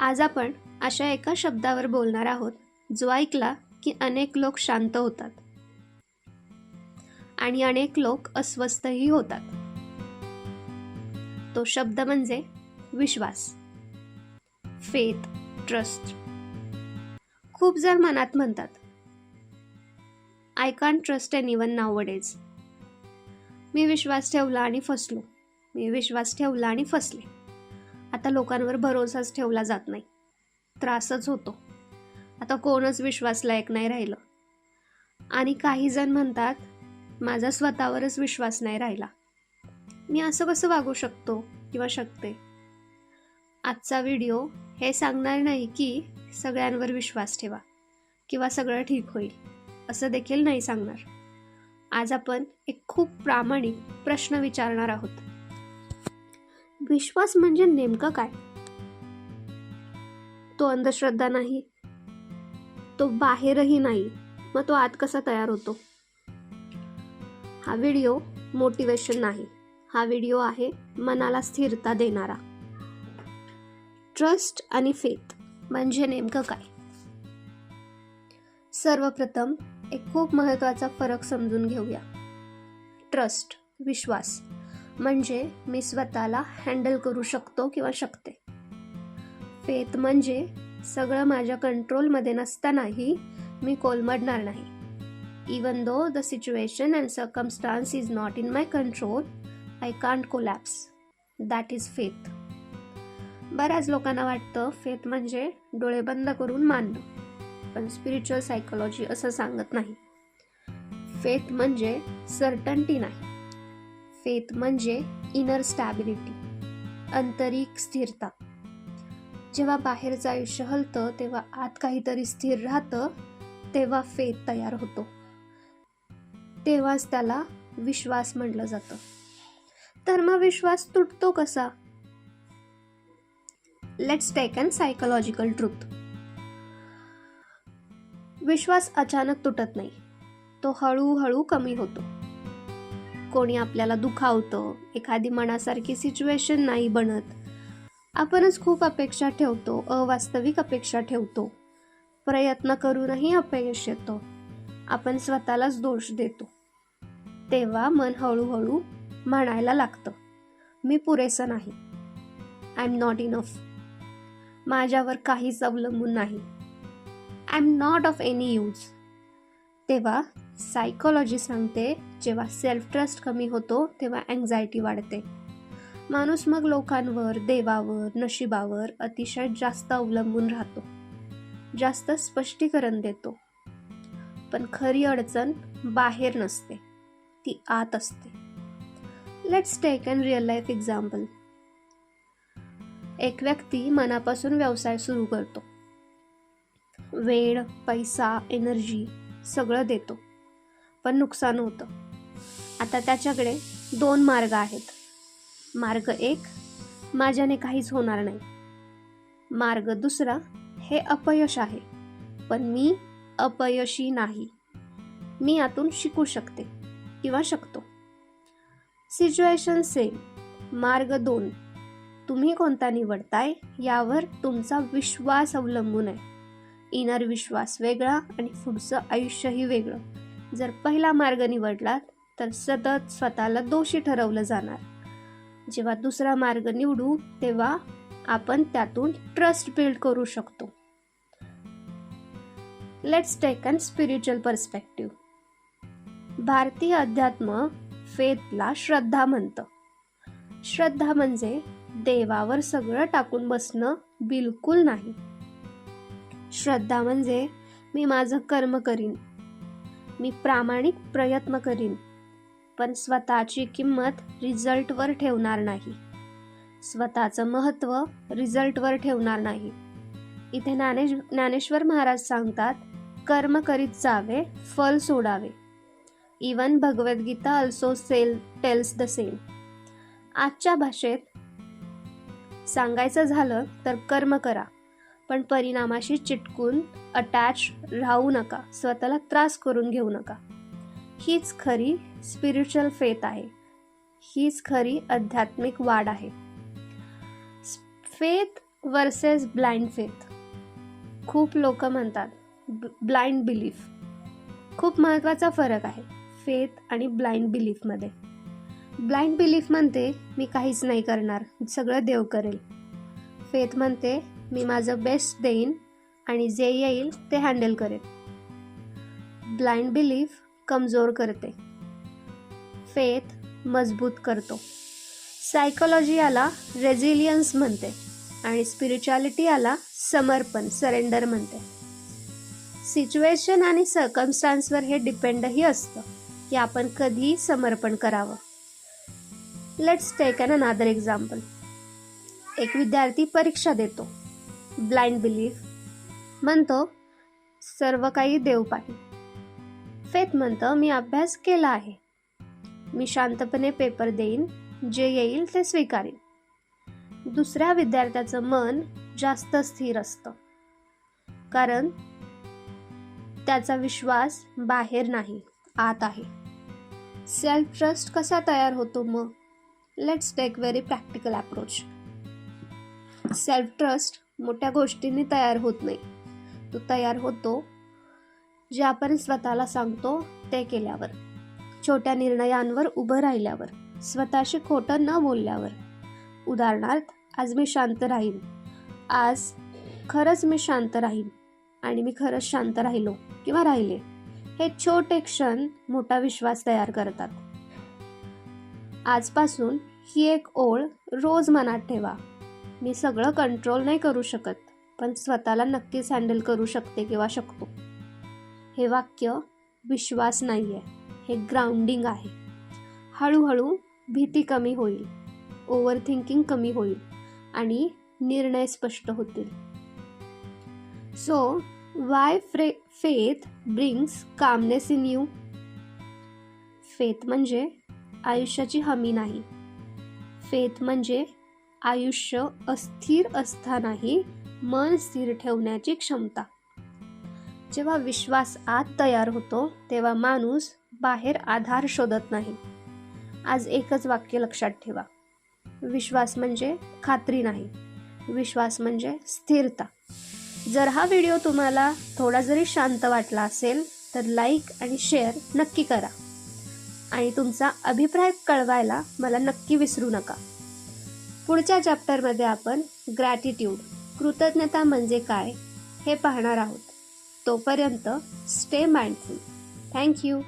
आज आपण अशा एका शब्दावर बोलणार आहोत जो ऐकला की अनेक लोक शांत होतात आणि अनेक लोक अस्वस्थही होतात. तो शब्द म्हणजे विश्वास. Faith, trust. खूप जण मनात म्हणतात, I can't trust anyone nowadays. मी विश्वास ठेवला आणि फसलो. मी विश्वास ठेवला आणि फसले. आता लोकांवर भरोसाच ठेवला जात नाही. त्रासच होतो. आता कोणच विश्वासलायक नाही राहिलं. आणि काही जण म्हणतात, माझा स्वतःवरच विश्वास नाही राहिला. मी असं कसं वागू शकतो किंवा शकते. आजचा व्हिडिओ हे सांगणार नाही की सगळ्यांवर विश्वास ठेवा किंवा सगळं ठीक होईल, असं देखील नाही सांगणार. आज आपण एक खूप प्रामाणिक प्रश्न विचारणार आहोत. विश्वास म्हणजे नेमकं काय? तो अंधश्रद्धा नाही, तो बाहेरही नाही, मग तो आत कसा तयार होतो? हा व्हिडिओ मोटिवेशन नाही, हा व्हिडिओ आहे मनाला स्थिरता देणारा. ट्रस्ट आणि फेथ म्हणजे नेमकं काय? सर्वप्रथम एक खूप महत्त्वाचा फरक समजून घेऊया. ट्रस्ट, विश्वास म्हणजे मी स्वतःला हँडल करू शकतो किंवा शकते. फेथ म्हणजे सगळं माझ्या कंट्रोलमध्ये नसतानाही मी कोलमडणार नाही. Even though the situation and circumstance is not in my control, I can't collapse. That is faith. बऱ्याच लोकांना वाटतं फेथ म्हणजे डोळे बंद करून मानणं, पण स्पिरिच्युअल सायकोलॉजी असं सांगत नाही. फेथ म्हणजे सर्टन्टी नाही. फेथ म्हणजे इनर स्टॅबिलिटी, आंतरिक स्थिरता. जेव्हा बाहेरचं आयुष्य हलतं तेव्हा आत काहीतरी स्थिर राहतं, तेव्हा फेथ तयार होतो. तेव्हाच त्याला विश्वास म्हटलं जातं. तर मग विश्वास तुटतो कसा? Let's take an psychological truth. विश्वास अचानक तुटत नाही, तो हळूहळू कमी होतो. कोणी आपल्याला दुखावतं, एखादी मनासारखी सिच्युएशन नाही बनत, आपणच खूप अपेक्षा ठेवतो, अवास्तविक अपेक्षा ठेवतो, प्रयत्न करूनही अपयश येतो, आपण स्वतःलाच दोष देतो. तेव्हा मन हळूहळू म्हणायला लागतं, मी पुरेसं नाही, आय एम नॉट इनफ, माझ्यावर काहीच अवलंबून नाही, I am not of any use. तेव्हा सायकोलॉजी सांगते, जेव्हा सेल्फ ट्रस्ट कमी होतो तेव्हा अँक्झायटी वाढते. माणूस मग लोकांवर, देवावर, नशिबावर अतिशय जास्त अवलंबून राहतो, जास्त स्पष्टीकरण देतो. पण खरी अडचण बाहेर नसते, ती आत असते. Let's take an real life example. एक व्यक्ती मनापासून व्यवसाय सुरू करतो, वेळ, पैसा, एनर्जी सगळं देतो, पण नुकसान होतं. आता त्याच्याकडे दोन मार्ग आहेत. मार्ग एक, माझ्याने काहीच होणार नाही. मार्ग दुसरा, हे अपयश आहे, पण मी अपयशी नाही, मी यातून शिकू शकते किंवा शकतो. Situation same. मार्ग दोन, तुम्ही कोणता निवडताय यावर तुमचा विश्वास अवलंबून आहे. इनर विश्वास वेगळा आणि पुढचं आयुष्यही वेगळं. जर पहिला मार्ग निवडलात तर सतत स्वतःला दोषी ठरवलं जाणार. जेव्हा दुसरा मार्ग निवडू तेव्हा आपण त्यातून ट्रस्ट बिल्ड करू शकतो. Let's take an spiritual perspective. भारतीय अध्यात्म फेथला श्रद्धा म्हणतं. श्रद्धा म्हणजे देवावर सगळं टाकून बसणं बिलकुल नाही. श्रद्धा म्हणजे मी माझं कर्म करीन, मी प्रामाणिक प्रयत्न करीन, पण स्वतःची किंमत रिझल्टवर ठेवणार नाही, स्वतःचं महत्त्व रिझल्टवर ठेवणार नाही. इथे ज्ञानेश्वर महाराज सांगतात, कर्म करीत जावे, फल सोडावे. Even Bhagavad Gita also tells the same. आजच्या भाषेत सांगायचं झालं तर कर्म करा, पण परिणामाशी चिटकून अटॅच राहू नका, स्वतःला त्रास करून घेऊ नका. हीच खरी स्पिरिच्युअल फेथ आहे, हीच खरी आध्यात्मिक वाढ आहे. Faith versus blind faith. खूप लोक म्हणतात ब्लाइंड बिलीफ. खूप महत्त्वाचा फरक आहे फेथ आणि ब्लाइंड बिलीफमध्ये. ब्लाइंड बिलीफ म्हणते मी काहीच नाही करणार, सगळं देव करेल. फेथ म्हणते मी माझं बेस्ट देईन आणि जे येईल ते हँडल करेल. ब्लाइंड बिलीफ कमजोर करते, फेथ मजबूत करतो. सायकोलॉजी याला रेझिलियन्स म्हणते आणि स्पिरिच्युअलिटी याला समर्पण, सरेंडर म्हणते. सिच्युएशन आणि सर्कमस्टान्सवर हे डिपेंडही असतं की आपण कधी समर्पण करावं. Let's take an another example. एक विद्यार्थी परीक्षा देतो. ब्लाइंड बिलीफ म्हणतो सर्व काही देव पाहिजे. फेथ म्हणतं मी अभ्यास केला आहे, मी शांतपणे पेपर देईन, जे येईल ते स्वीकारेन. दुसऱ्या विद्यार्थ्याचं मन जास्त स्थिर असतं, कारण त्याचा विश्वास बाहेर नाही, आत आहे. सेल्फ ट्रस्ट कसा तयार होतो मग? Let's take very practical approach. Self trust मोठ्या गोष्टींनी तयार होत नाही. तो तयार होतो जे आपण स्वतःला सांगतो ते केल्यावर, छोट्या निर्णयांवर उभं राहिल्यावर, स्वतःशी खोटं न बोलल्यावर. उदाहरणार्थ, आज मी शांत राहीन, आज खरंच मी शांत राहीन आणि मी खरंच शांत राहिलो किंवा राहिले. हे छोटे क्षण मोठा विश्वास तयार करतात. आजपासून ही एक ओळ रोज मनात ठेवा. मी सगळं कंट्रोल नाही करू शकत, पण स्वतःला नक्कीच हँडल करू शकते किंवा शकतो. हे वाक्य विश्वास नाही आहे, हे ग्राउंडिंग आहे. हळूहळू भीती कमी होईल, ओव्हर थिंकिंग कमी होईल आणि निर्णय स्पष्ट होतील. So Y faith brings calmness in you? Faith म्हणजे आयुष्याची हमी नाही. फेथ म्हणजे आयुष्य अस्थिर असतानाही मन स्थिर ठेवण्याची क्षमता. जेव्हा विश्वास आत तयार होतो तेव्हा माणूस बाहेर आधार शोधत नाही. आज एकच वाक्य लक्षात ठेवा, विश्वास म्हणजे खात्री नाही, विश्वास म्हणजे स्थिरता. जर हा व्हिडिओ तुम्हाला थोडा जरी शांत वाटला असेल तर लाईक आणि शेअर नक्की करा आणि तुमचा अभिप्राय कळवायला मला नक्की विसरू नका. पुढच्या चॅप्टरमध्ये आपण ग्रॅटिट्यूड, कृतज्ञता म्हणजे काय हे पाहणार आहोत. तोपर्यंत स्टे माइंडफुल. थँक्यू.